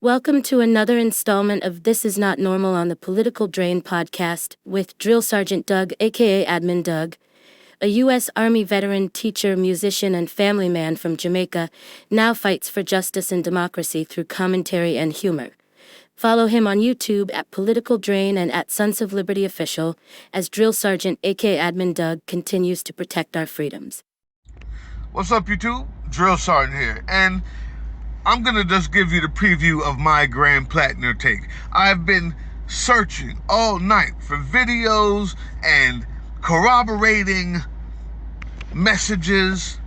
Welcome to another installment of This Is Not Normal on the Political Drain podcast with Drill Sergeant Doug, aka Admin Doug, a U.S. Army veteran, teacher, musician, and family man from Jamaica, now fights for justice and democracy through commentary and humor. Follow him on YouTube at Political Drain and at Sons of Liberty Official as Drill Sergeant, aka Admin Doug, continues to protect our freedoms. What's up, YouTube? Drill Sergeant here, and I'm gonna just give you the preview of my Graham Platner take. I've been searching all night for videos and corroborating messages,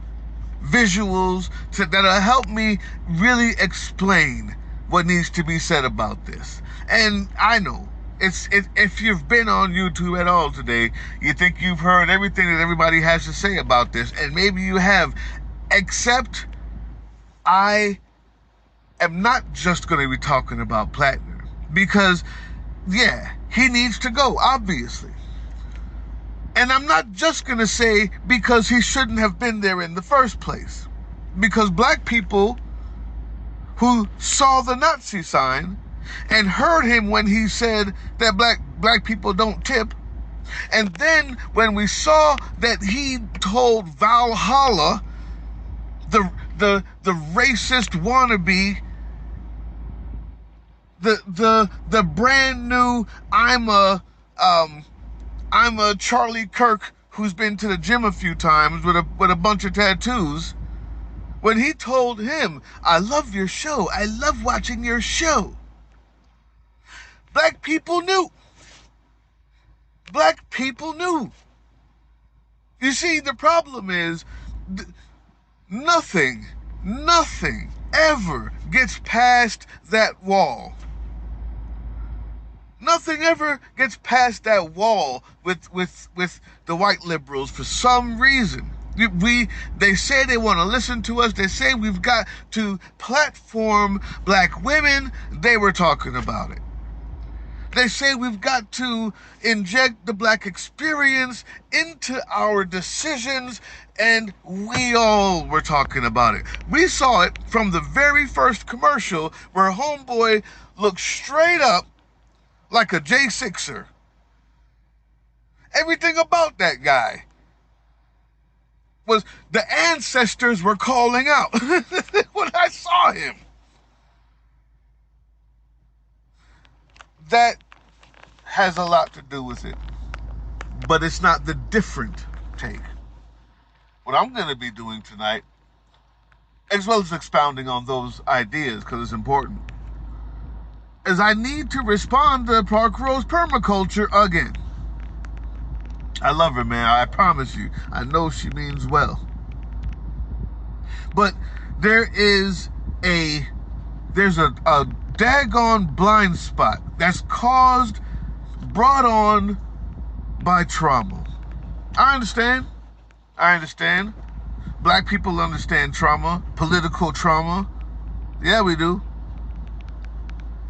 visuals that'll help me really explain what needs to be said about this. And I know if you've been on YouTube at all today, you think you've heard everything that everybody has to say about this, and maybe you have, except I am not just going to be talking about Platner, because yeah, he needs to go, obviously. And I'm not just going to say because he shouldn't have been there in the first place, because black people who saw the Nazi sign and heard him when he said that black people don't tip, and then when we saw that he told Valhalla, the racist wannabe, the brand new I'm a Charlie Kirk who's been to the gym a few times with a bunch of tattoos, when he told him, I love your show, I love watching your show, black people knew. Black people knew. You see, the problem is nothing ever gets past that wall. Nothing ever gets past that wall with the white liberals for some reason. They say they want to listen to us. They say we've got to platform black women. They were talking about it. They say we've got to inject the black experience into our decisions, and we all were talking about it. We saw it from the very first commercial where homeboy looked straight up like a J6er. Everything about that guy was the ancestors were calling out when I saw him. That has a lot to do with it, but it's not the different take. What I'm going to be doing tonight, as well as expounding on those ideas because it's important, is I need to respond to Park Rose permaculture again. I love her, man. I promise you. I know she means well. But there's a daggone blind spot that's brought on by trauma. I understand. Black people understand trauma, political trauma. Yeah, we do.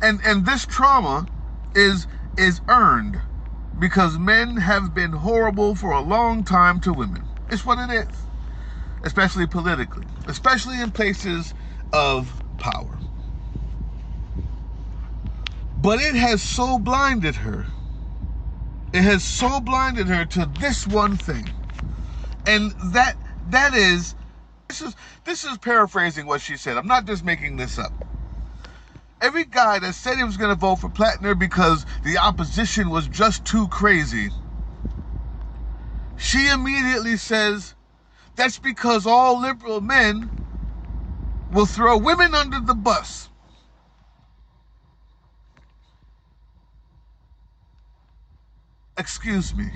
And this trauma is earned because men have been horrible for a long time to women. It's what it is. Especially politically. Especially in places of power. But it has so blinded her. It has so blinded her to this one thing. And that is, this is paraphrasing what she said. I'm not just making this up. Every guy that said he was going to vote for Platner because the opposition was just too crazy, she immediately says, that's because all liberal men will throw women under the bus. Excuse me.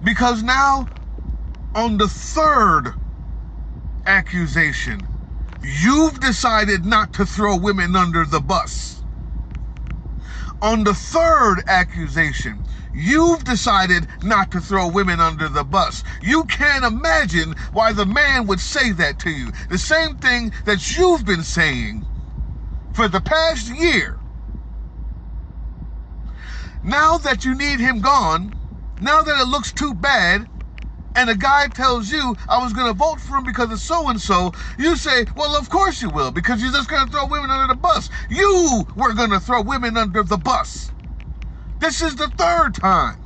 Because now, on the third accusation, you've decided not to throw women under the bus. On the third accusation, you've decided not to throw women under the bus. You can't imagine why the man would say that to you. The same thing that you've been saying for the past year. Now that you need him gone, now that it looks too bad, and a guy tells you, I was going to vote for him because of so-and-so, you say, well, of course you will, because you're just going to throw women under the bus. You were going to throw women under the bus. This is the third time.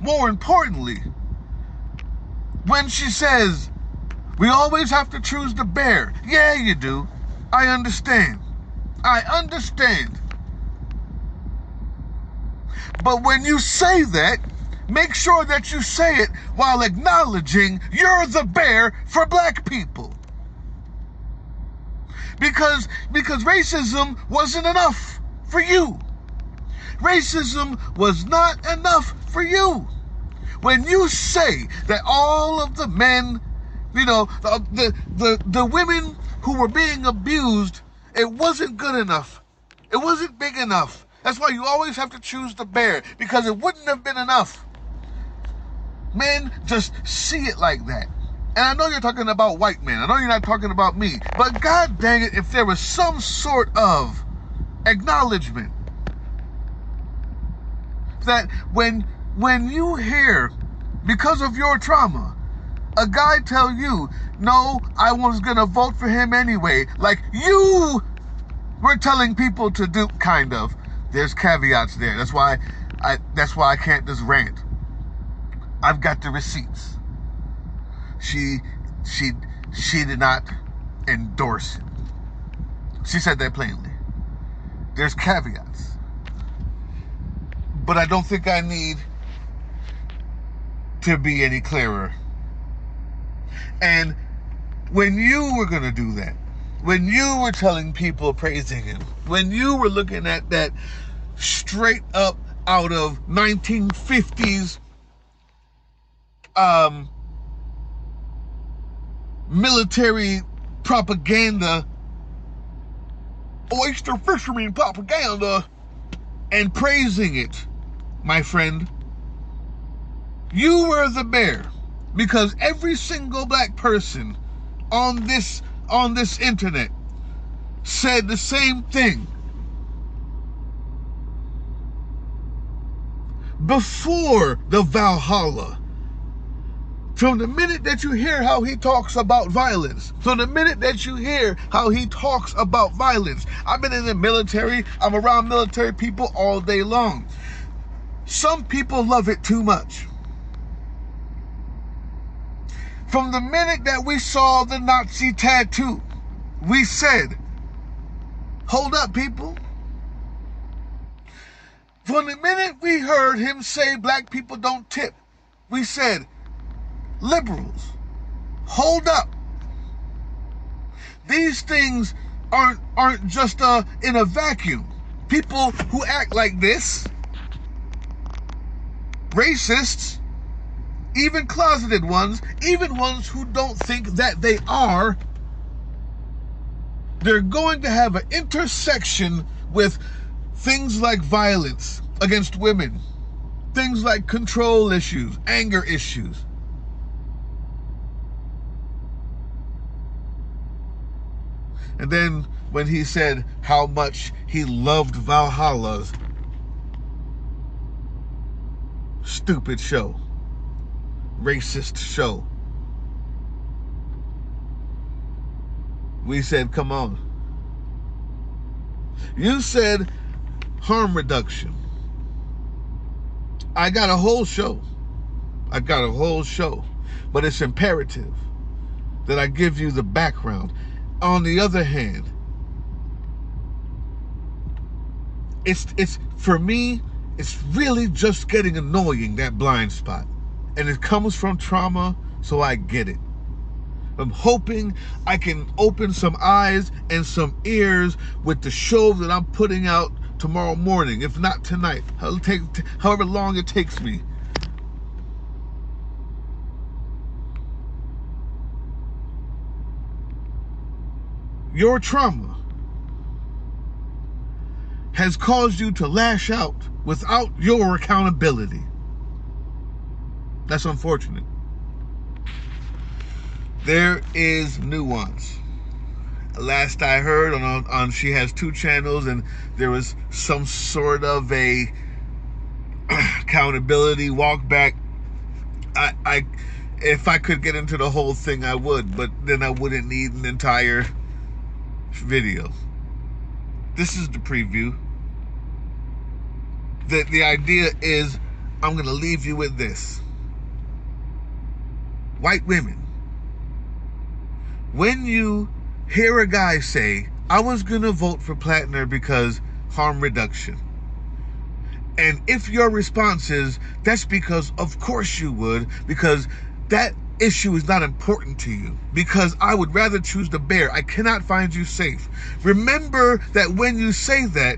More importantly, when she says, we always have to choose the bear. Yeah, you do. I understand. I understand. But when you say that, make sure that you say it while acknowledging you're the bear for black people. Because racism wasn't enough for you. Racism was not enough for you. When you say that all of the men, the women who were being abused, it wasn't good enough. It wasn't big enough. That's why you always have to choose the bear, because it wouldn't have been enough. Men just see it like that. And I know you're talking about white men. I know you're not talking about me. But God dang it, if there was some sort of acknowledgement that when you hear, because of your trauma, a guy tell you, no, I was going to vote for him anyway, like you were telling people to do, kind of. There's caveats there. That's why I can't just rant. I've got the receipts. She did not endorse it. She said that plainly. There's caveats. But I don't think I need to be any clearer. And when you were going to do that, when you were telling people praising him, when you were looking at that straight up out of 1950s military propaganda, oyster fisherman propaganda, and praising it, my friend, you were the bear, because every single black person on this internet said the same thing. Before the Valhalla, from the minute that you hear how he talks about violence, I've been in the military, I'm around military people all day long. Some people love it too much. From the minute that we saw the Nazi tattoo, we said, hold up, people. From the minute we heard him say black people don't tip, we said, liberals, hold up. These things aren't just in a vacuum. People who act like this, racists, even closeted ones, even ones who don't think that they are, they're going to have an intersection with things like violence against women, things like control issues, anger issues. And then when he said how much he loved Valhalla's stupid show, racist show, we said, come on. You said harm reduction. I got a whole show. But it's imperative that I give you the background. On the other hand, it's for me, it's really just getting annoying, that blind spot. And it comes from trauma, so I get it. I'm hoping I can open some eyes and some ears with the show that I'm putting out tomorrow morning, if not tonight. It'll take however long it takes me. Your trauma has caused you to lash out without your accountability. That's unfortunate. There is nuance. Last I heard on she has 2 channels, and there was some sort of a accountability walk back I if I could get into the whole thing, I would, but then I wouldn't need an entire video. This is the preview. The idea is, I'm going to leave you with this. White women, when you hear a guy say, I was going to vote for Platner because harm reduction, and if your response is, that's because of course you would, because that issue is not important to you, because I would rather choose the bear, I cannot find you safe. Remember that when you say that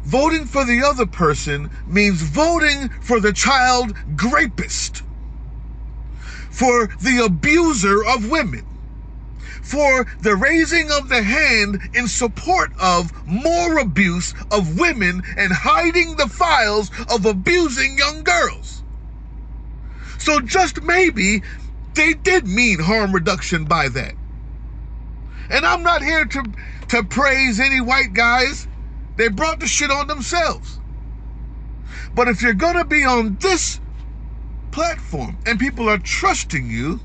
voting for the other person means voting for the child rapist, for the abuser of women, for the raising of the hand in support of more abuse of women and hiding the files of abusing young girls. So just maybe they did mean harm reduction by that. And I'm not here to praise any white guys. They brought the shit on themselves. But if you're gonna be on this platform and people are trusting you,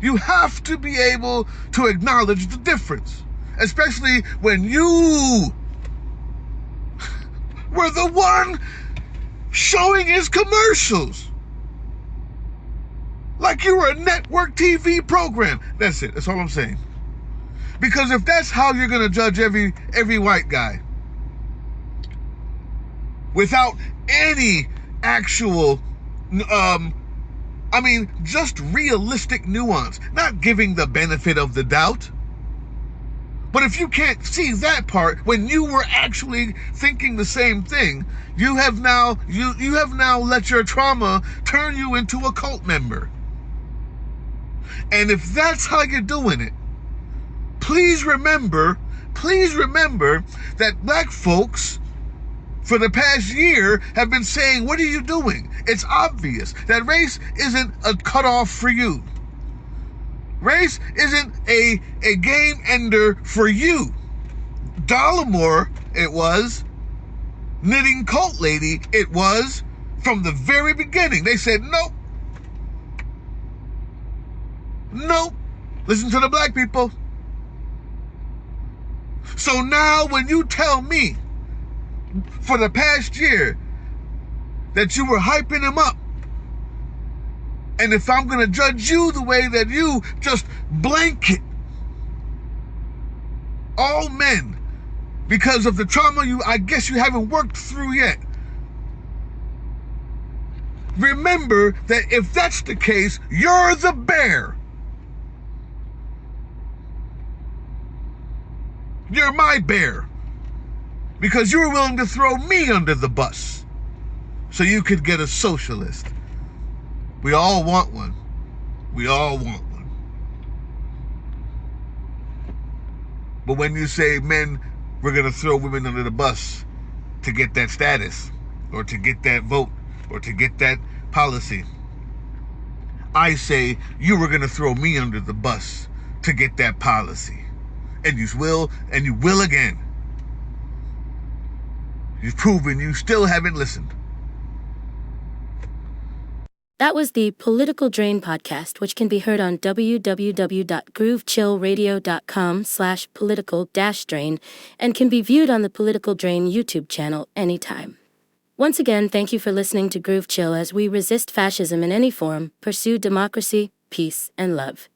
you have to be able to acknowledge the difference. Especially when you were the one showing his commercials. Like you were a network TV program. That's it. That's all I'm saying. Because if that's how you're gonna judge every white guy, without any actual, just realistic nuance, not giving the benefit of the doubt. But if you can't see that part when you were actually thinking the same thing, you have now let your trauma turn you into a cult member. And if that's how you're doing it, please remember that black folks for the past year have been saying, what are you doing? It's obvious that race isn't a cutoff for you. Race isn't a game ender for you. Dollemore, it was. Knitting Cult Lady, it was. From the very beginning, they said, nope. Nope. Listen to the black people. So now when you tell me for the past year that you were hyping him up, and if I'm going to judge you the way that you just blanket all men because of the trauma I guess you haven't worked through yet, remember that if that's the case, you're the bear. You're my bear. Because you were willing to throw me under the bus so you could get a socialist. We all want one. We all want one. But when you say, men, we're going to throw women under the bus to get that status, or to get that vote, or to get that policy, I say you were going to throw me under the bus to get that policy. And you will again. You've proven you still haven't listened. That was the Political Drain podcast, which can be heard on www.groovechillradio.com/political-drain and can be viewed on the Political Drain YouTube channel anytime. Once again, thank you for listening to Groove Chill as we resist fascism in any form, pursue democracy, peace, and love.